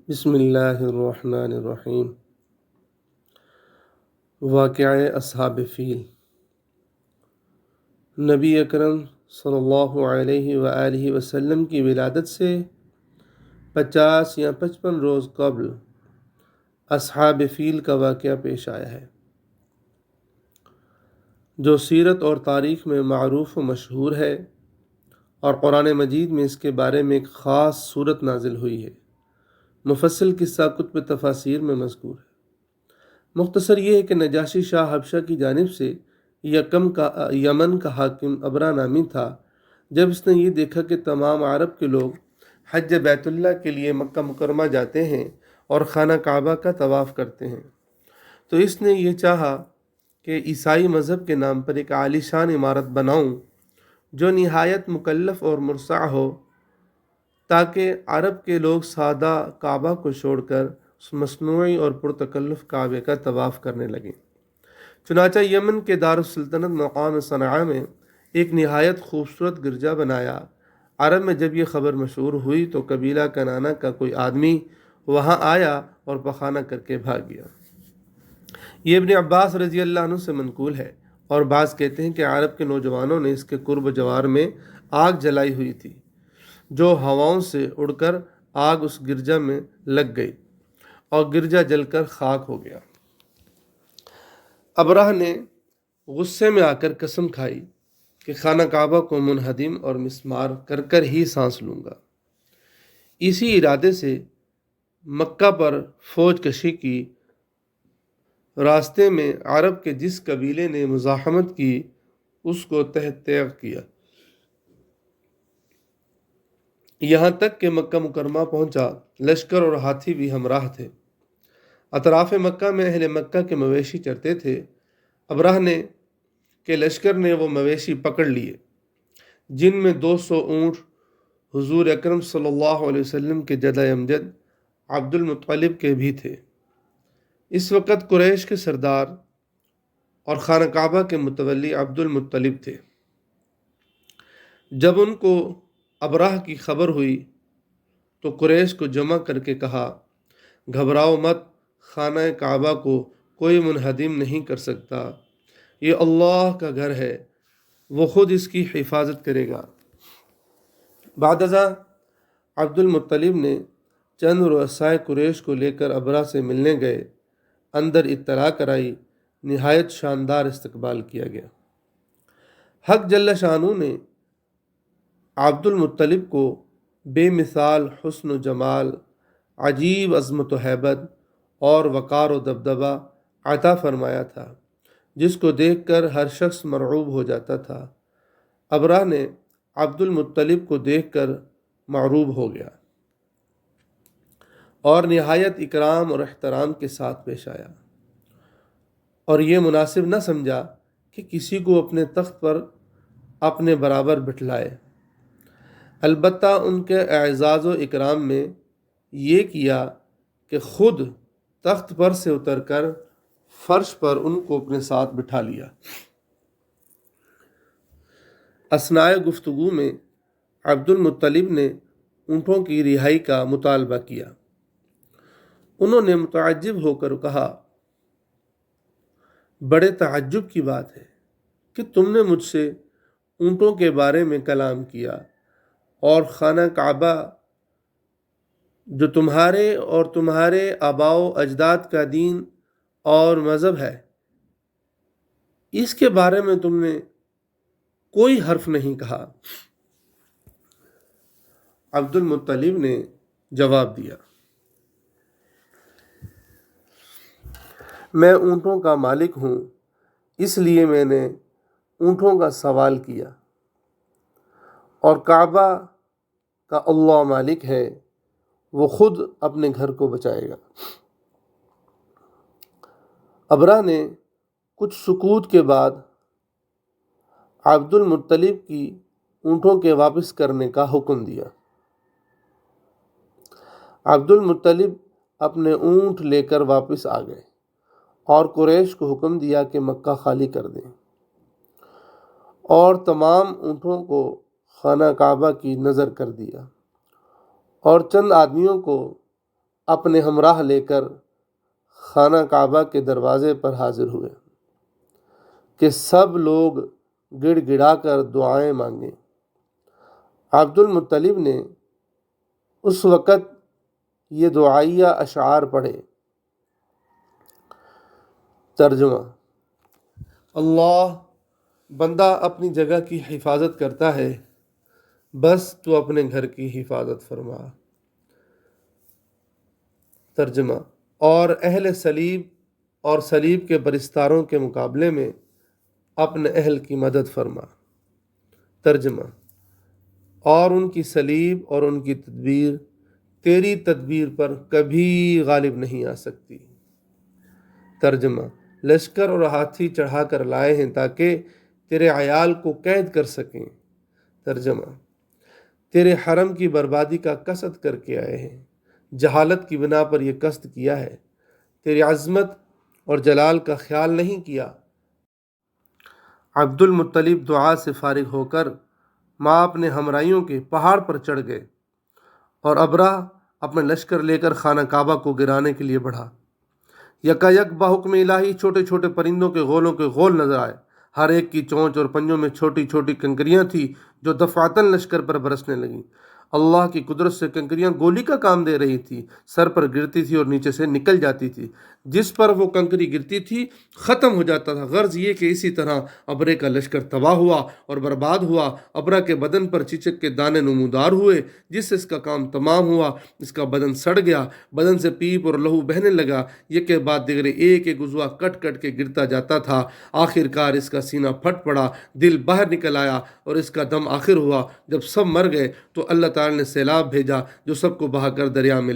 بسم اللہ الرحمن الرحیم۔ واقعہ اصحاب فیل۔ نبی اکرم صلی اللہ علیہ وآلہ وسلم کی ولادت سے 50 یا 55 روز قبل اصحاب فیل کا واقعہ پیش آیا ہے، جو سیرت اور تاریخ میں معروف و مشہور ہے، اور قرآن مجید میں اس کے بارے میں ایک خاص صورت نازل ہوئی ہے۔ مفصل قصہ کتب تفاسیر میں مذکور ہے۔ مختصر یہ ہے کہ نجاشی شاہ حبشہ کی جانب سے یمن کا حاکم ابرہ نامی تھا۔ جب اس نے یہ دیکھا کہ تمام عرب کے لوگ حج بیت اللہ کے لیے مکہ مکرمہ جاتے ہیں اور خانہ کعبہ کا طواف کرتے ہیں، تو اس نے یہ چاہا کہ عیسائی مذہب کے نام پر ایک عالی شان عمارت بناؤں جو نہایت مکلف اور مرصع ہو، تاکہ عرب کے لوگ سادہ کعبہ کو چھوڑ کر اس مصنوعی اور پرتکلف کعبے کا طواف کرنے لگیں۔ چنانچہ یمن کے دارالسلطنت مقام صنعاء میں ایک نہایت خوبصورت گرجا بنایا۔ عرب میں جب یہ خبر مشہور ہوئی تو قبیلہ کنانہ کا کوئی آدمی وہاں آیا اور پخانہ کر کے بھاگ گیا۔ یہ ابن عباس رضی اللہ عنہ سے منقول ہے، اور بعض کہتے ہیں کہ عرب کے نوجوانوں نے اس کے قرب و جوار میں آگ جلائی ہوئی تھی، جو ہواؤں سے اڑ کر آگ اس گرجا میں لگ گئی اور گرجا جل کر خاک ہو گیا۔ ابرہ نے غصے میں آ کر قسم کھائی کہ خانہ کعبہ کو منہدم اور مسمار کر کر ہی سانس لوں گا۔ اسی ارادے سے مکہ پر فوج کشی کی۔ راستے میں عرب کے جس قبیلے نے مزاحمت کی اس کو تہہ تیغ کیا، یہاں تک کہ مکہ مکرمہ پہنچا۔ لشکر اور ہاتھی بھی ہمراہ تھے۔ اطراف مکہ میں اہل مکہ کے مویشی چرتے تھے۔ ابرہ کے لشکر نے وہ مویشی پکڑ لیے، جن میں 200 اونٹ حضور اکرم صلی اللہ علیہ وسلم کے جد امجد عبد المطلب کے بھی تھے۔ اس وقت قریش کے سردار اور خانہ کعبہ کے متولی عبد المطلب تھے۔ جب ان کو ابرہ کی خبر ہوئی تو قریش کو جمع کر کے کہا، گھبراؤ مت، خانہ کعبہ کو کوئی منہدم نہیں کر سکتا، یہ اللہ کا گھر ہے، وہ خود اس کی حفاظت کرے گا۔ بعد ازاں عبد المطلب نے چند رؤسائے قریش کو لے کر ابرہ سے ملنے گئے۔ اندر اطلاع کرائی، نہایت شاندار استقبال کیا گیا۔ حق جل شانہ نے عبد المطلب کو بے مثال حسن و جمال، عجیب عظمت و ہیبت اور وقار و دبدبہ عطا فرمایا تھا، جس کو دیکھ کر ہر شخص مرعوب ہو جاتا تھا۔ ابرہ نے عبد المطلب کو دیکھ کر معروب ہو گیا اور نہایت اکرام اور احترام کے ساتھ پیش آیا، اور یہ مناسب نہ سمجھا کہ کسی کو اپنے تخت پر اپنے برابر بٹھلائے۔ البتہ ان کے اعزاز و اکرام میں یہ کیا کہ خود تخت پر سے اتر کر فرش پر ان کو اپنے ساتھ بٹھا لیا۔ اثناء گفتگو میں عبد المطلب نے اونٹوں کی رہائی کا مطالبہ کیا۔ انہوں نے متعجب ہو کر کہا، بڑے تعجب کی بات ہے کہ تم نے مجھ سے اونٹوں کے بارے میں کلام کیا، اور خانہ کعبہ جو تمہارے اور تمہارے آباء و اجداد کا دین اور مذہب ہے، اس کے بارے میں تم نے کوئی حرف نہیں کہا۔ عبد المطلب نے جواب دیا، میں اونٹوں کا مالک ہوں، اس لیے میں نے اونٹوں کا سوال کیا، اور کعبہ کا اللہ مالک ہے، وہ خود اپنے گھر کو بچائے گا۔ ابرہ نے کچھ سکوت کے بعد عبد المطلب کی اونٹوں کے واپس کرنے کا حکم دیا۔ عبد المطلب اپنے اونٹ لے کر واپس آ گئے اور قریش کو حکم دیا کہ مکہ خالی کر دیں، اور تمام اونٹوں کو خانہ کعبہ کی نذر کر دیا، اور چند آدمیوں کو اپنے ہمراہ لے کر خانہ کعبہ کے دروازے پر حاضر ہوئے کہ سب لوگ گڑ گڑا کر دعائیں مانگیں۔ عبد المطلب نے اس وقت یہ دعائیہ اشعار پڑھے۔ ترجمہ: اللہ، بندہ اپنی جگہ کی حفاظت کرتا ہے، بس تو اپنے گھر کی حفاظت فرما۔ ترجمہ: اور اہل صلیب اور صلیب کے پرستاروں کے مقابلے میں اپنے اہل کی مدد فرما۔ ترجمہ: اور ان کی صلیب اور ان کی تدبیر تیری تدبیر پر کبھی غالب نہیں آ سکتی۔ ترجمہ: لشکر اور ہاتھی چڑھا کر لائے ہیں تاکہ تیرے عیال کو قید کر سکیں۔ ترجمہ: تیرے حرم کی بربادی کا قصد کر کے آئے ہیں، جہالت کی بنا پر یہ قصد کیا ہے، تیری عظمت اور جلال کا خیال نہیں کیا۔ عبد المطلب دعا سے فارغ ہو کر ماں اپنے ہمراہیوں کے پہاڑ پر چڑھ گئے اور ابرہہ اپنے لشکر لے کر خانہ کعبہ کو گرانے کے لیے بڑھا۔ یکا یک بحکم الہی چھوٹے چھوٹے پرندوں کے غولوں کے غول نظر آئے۔ ہر ایک کی چونچ اور پنجوں میں چھوٹی چھوٹی کنکریاں تھیں جو دفعتاً لشکر پر برسنے لگیں۔ اللہ کی قدرت سے کنکریاں گولی کا کام دے رہی تھی، سر پر گرتی تھی اور نیچے سے نکل جاتی تھی۔ جس پر وہ کنکری گرتی تھی ختم ہو جاتا تھا۔ غرض یہ کہ اسی طرح ابرے کا لشکر تباہ ہوا اور برباد ہوا۔ ابرہ کے بدن پر چچک کے دانے نمودار ہوئے، جس سے اس کا کام تمام ہوا۔ اس کا بدن سڑ گیا، بدن سے پیپ اور لہو بہنے لگا، یک کے بعد دیگر ایک ایک عضو کٹ کٹ کے گرتا جاتا تھا۔ آخر کار اس کا سینہ پھٹ پڑا، دل باہر نکل آیا اور اس کا دم آخر ہوا۔ جب سب مر گئے تو اللہ تعالی نے سیلاب بھیجا جو سب کو بہا کر دریا میں لے